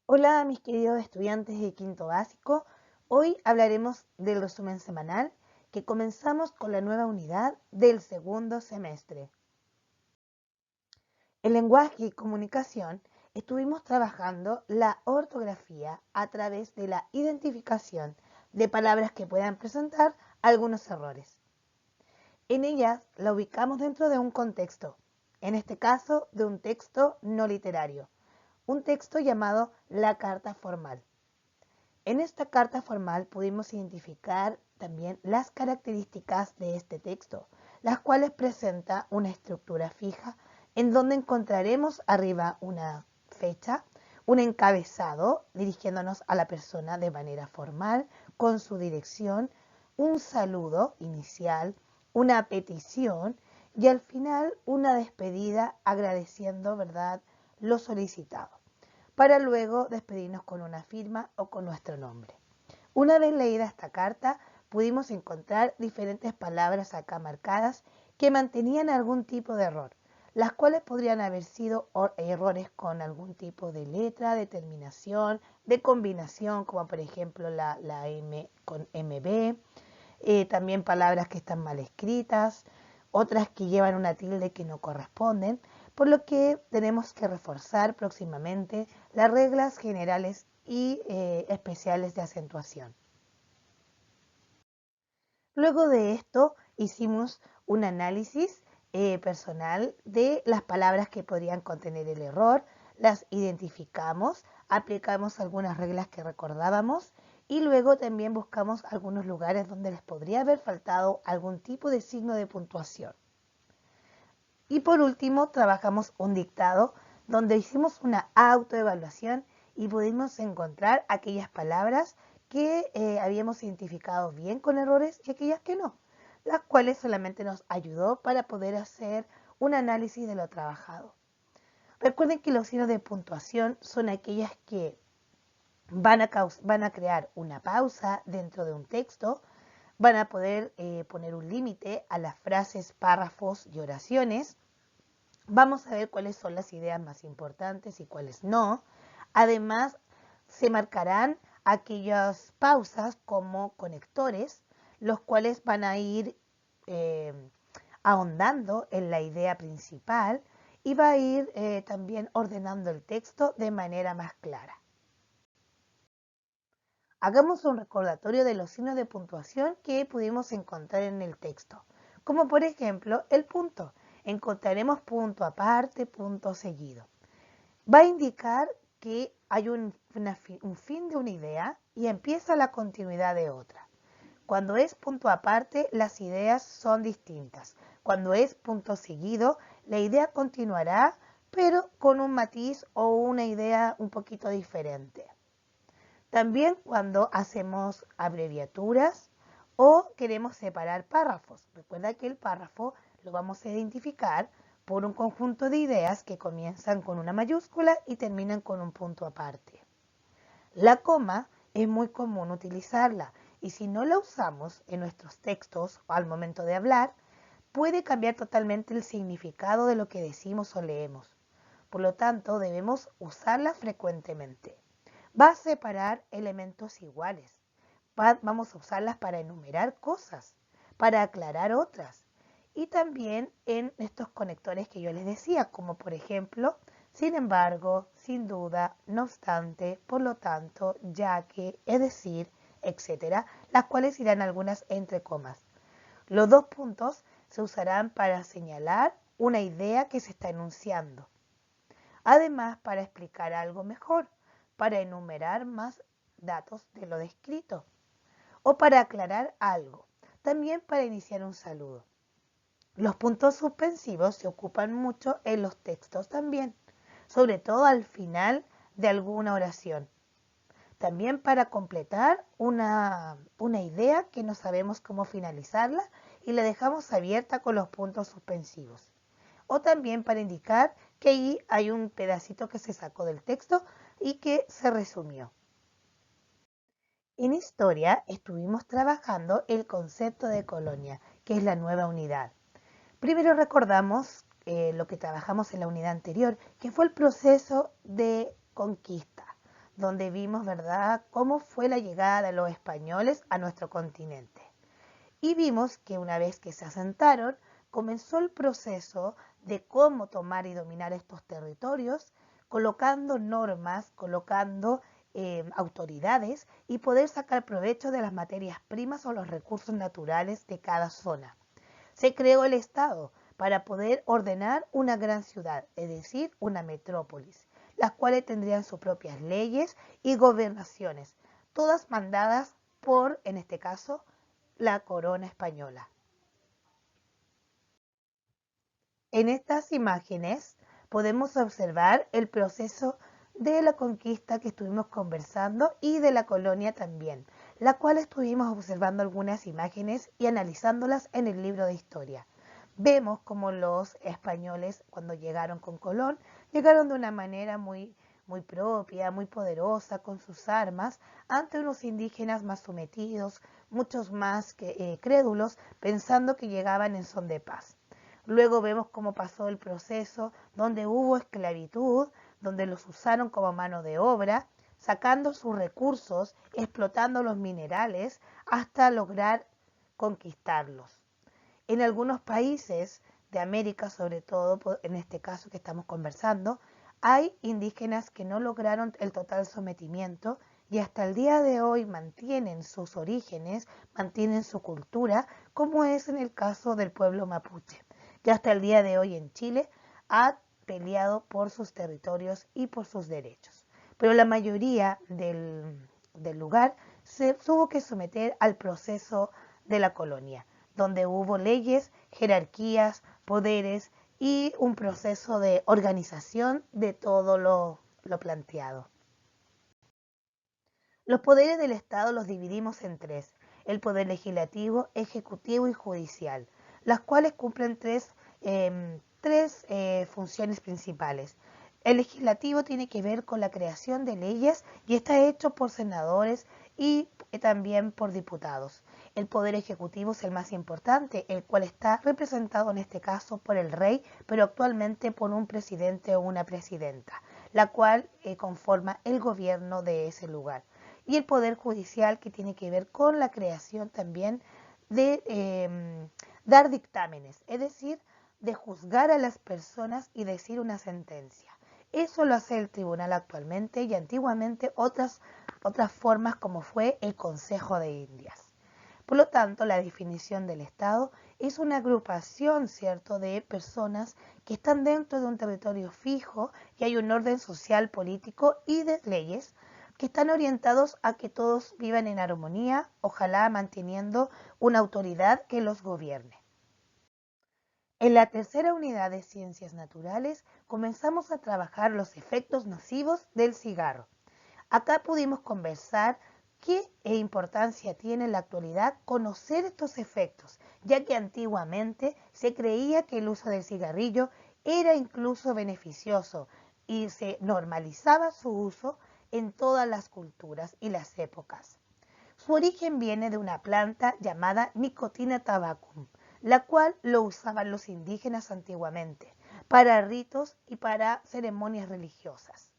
Hola mis queridos estudiantes de quinto básico, hoy hablaremos del resumen semanal que comenzamos con la nueva unidad del segundo semestre. En lenguaje y comunicación estuvimos trabajando la ortografía a través de la identificación de palabras que puedan presentar algunos errores. En ellas la ubicamos dentro de un contexto, en este caso de un texto no literario, un texto llamado la carta formal. En esta carta formal pudimos identificar también las características de este texto, las cuales presenta una estructura fija en donde encontraremos arriba una fecha, un encabezado dirigiéndonos a la persona de manera formal con su dirección, un saludo inicial, una petición y al final una despedida agradeciendo, ¿verdad?, lo solicitado, para luego despedirnos con una firma o con nuestro nombre. Una vez leída esta carta, pudimos encontrar diferentes palabras acá marcadas que mantenían algún tipo de error, las cuales podrían haber sido errores con algún tipo de letra, de terminación, de combinación, como por ejemplo la M con MB, también palabras que están mal escritas, otras que llevan una tilde que no corresponden, por lo que tenemos que reforzar próximamente las reglas generales y especiales de acentuación. Luego de esto hicimos un análisis personal de las palabras que podrían contener el error, las identificamos, aplicamos algunas reglas que recordábamos y luego también buscamos algunos lugares donde les podría haber faltado algún tipo de signo de puntuación. Y por último, trabajamos un dictado donde hicimos una autoevaluación y pudimos encontrar aquellas palabras que habíamos identificado bien con errores y aquellas que no, las cuales solamente nos ayudó para poder hacer un análisis de lo trabajado. Recuerden que los signos de puntuación son aquellas que van a crear una pausa dentro de un texto, van a poder poner un límite a las frases, párrafos y oraciones. Vamos a ver cuáles son las ideas más importantes y cuáles no. Además, se marcarán aquellas pausas como conectores, los cuales van a ir eh, ahondando en la idea principal y va a ir también ordenando el texto de manera más clara. Hagamos un recordatorio de los signos de puntuación que pudimos encontrar en el texto, como por ejemplo el punto. Encontraremos punto aparte, punto seguido. Va a indicar que hay un fin de una idea y empieza la continuidad de otra. Cuando es punto aparte, las ideas son distintas. Cuando es punto seguido, la idea continuará, pero con un matiz o una idea un poquito diferente. También cuando hacemos abreviaturas o queremos separar párrafos. Recuerda que el párrafo lo vamos a identificar por un conjunto de ideas que comienzan con una mayúscula y terminan con un punto aparte. La coma es muy común utilizarla y si no la usamos en nuestros textos o al momento de hablar, puede cambiar totalmente el significado de lo que decimos o leemos. Por lo tanto, debemos usarla frecuentemente. Va a separar elementos iguales. Vamos a usarlas para enumerar cosas, para aclarar otras. Y también en estos conectores que yo les decía, como por ejemplo, sin embargo, sin duda, no obstante, por lo tanto, ya que, es decir, etcétera, las cuales irán algunas entre comas. Los dos puntos se usarán para señalar una idea que se está enunciando. Además, para explicar algo mejor, para enumerar más datos de lo descrito o para aclarar algo, también para iniciar un saludo. Los puntos suspensivos se ocupan mucho en los textos también, sobre todo al final de alguna oración. También para completar una idea que no sabemos cómo finalizarla y la dejamos abierta con los puntos suspensivos. O también para indicar que ahí hay un pedacito que se sacó del texto y que se resumió. En historia estuvimos trabajando el concepto de colonia, que es la nueva unidad. Primero recordamos lo que trabajamos en la unidad anterior, que fue el proceso de conquista, donde vimos, ¿verdad?, cómo fue la llegada de los españoles a nuestro continente. Y vimos que una vez que se asentaron, comenzó el proceso de cómo tomar y dominar estos territorios, colocando normas, colocando autoridades y poder sacar provecho de las materias primas o los recursos naturales de cada zona. Se creó el Estado para poder ordenar una gran ciudad, es decir, una metrópolis, las cuales tendrían sus propias leyes y gobernaciones, todas mandadas por, en este caso, la corona española. En estas imágenes podemos observar el proceso de la conquista que estuvimos conversando y de la colonia también, la cual estuvimos observando algunas imágenes y analizándolas en el libro de historia. Vemos como los españoles, cuando llegaron con Colón, llegaron de una manera muy propia, muy poderosa, con sus armas, ante unos indígenas más sometidos, muchos más crédulos, pensando que llegaban en son de paz. Luego vemos cómo pasó el proceso donde hubo esclavitud, donde los usaron como mano de obra, sacando sus recursos, explotando los minerales hasta lograr conquistarlos. En algunos países de América, sobre todo en este caso que estamos conversando, hay indígenas que no lograron el total sometimiento y hasta el día de hoy mantienen sus orígenes, mantienen su cultura, como es en el caso del pueblo mapuche, que hasta el día de hoy en Chile ha peleado por sus territorios y por sus derechos. Pero la mayoría del lugar se tuvo que someter al proceso de la colonia, donde hubo leyes, jerarquías, poderes y un proceso de organización de todo lo planteado. Los poderes del Estado los dividimos en tres: el poder legislativo, ejecutivo y judicial, las cuales cumplen tres funciones principales. El legislativo tiene que ver con la creación de leyes y está hecho por senadores y también por diputados. El poder ejecutivo es el más importante, el cual está representado en este caso por el rey, pero actualmente por un presidente o una presidenta, la cual conforma el gobierno de ese lugar. Y el poder judicial, que tiene que ver con la creación también de dar dictámenes, es decir, de juzgar a las personas y decir una sentencia. Eso lo hace el tribunal actualmente y antiguamente otras formas, como fue el Consejo de Indias. Por lo tanto, la definición del Estado es una agrupación, ¿cierto?, de personas que están dentro de un territorio fijo y hay un orden social, político y de leyes que están orientados a que todos vivan en armonía, ojalá manteniendo una autoridad que los gobierne. En la tercera unidad de Ciencias Naturales comenzamos a trabajar los efectos nocivos del cigarro. Acá pudimos conversar qué importancia tiene en la actualidad conocer estos efectos, ya que antiguamente se creía que el uso del cigarrillo era incluso beneficioso y se normalizaba su uso en todas las culturas y las épocas. Su origen viene de una planta llamada Nicotina tabacum, la cual lo usaban los indígenas antiguamente para ritos y para ceremonias religiosas.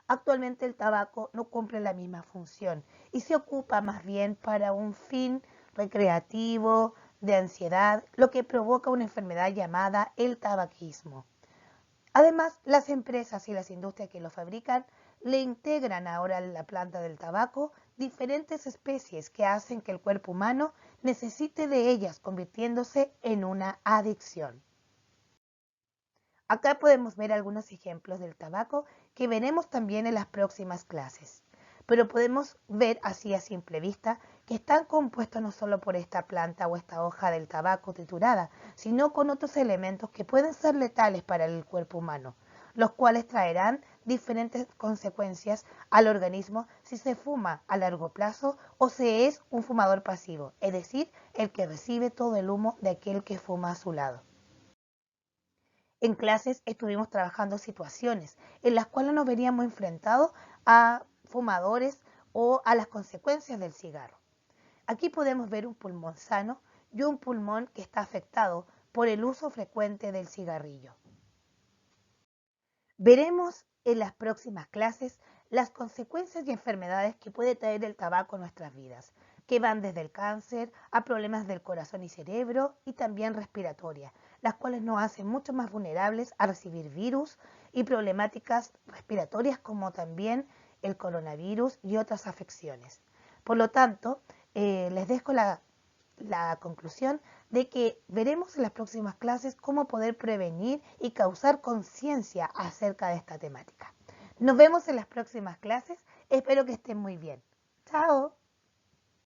Actualmente el tabaco no cumple la misma función y se ocupa más bien para un fin recreativo, de ansiedad, lo que provoca una enfermedad llamada el tabaquismo. Además, las empresas y las industrias que lo fabrican le integran ahora a la planta del tabaco diferentes especies que hacen que el cuerpo humano necesite de ellas, convirtiéndose en una adicción. Acá podemos ver algunos ejemplos del tabaco que veremos también en las próximas clases. Pero podemos ver así a simple vista que están compuestos no solo por esta planta o esta hoja del tabaco triturada, sino con otros elementos que pueden ser letales para el cuerpo humano, los cuales traerán diferentes consecuencias al organismo si se fuma a largo plazo o se es un fumador pasivo, es decir, el que recibe todo el humo de aquel que fuma a su lado. En clases estuvimos trabajando situaciones en las cuales nos veríamos enfrentados a fumadores o a las consecuencias del cigarro. Aquí podemos ver un pulmón sano y un pulmón que está afectado por el uso frecuente del cigarrillo. Veremos en las próximas clases las consecuencias y enfermedades que puede traer el tabaco en nuestras vidas, que van desde el cáncer a problemas del corazón y cerebro y también respiratorias, las cuales nos hacen mucho más vulnerables a recibir virus y problemáticas respiratorias como también el coronavirus y otras afecciones. Por lo tanto, les dejo la conclusión de que veremos en las próximas clases cómo poder prevenir y causar conciencia acerca de esta temática. Nos vemos en las próximas clases. Espero que estén muy bien. Chao.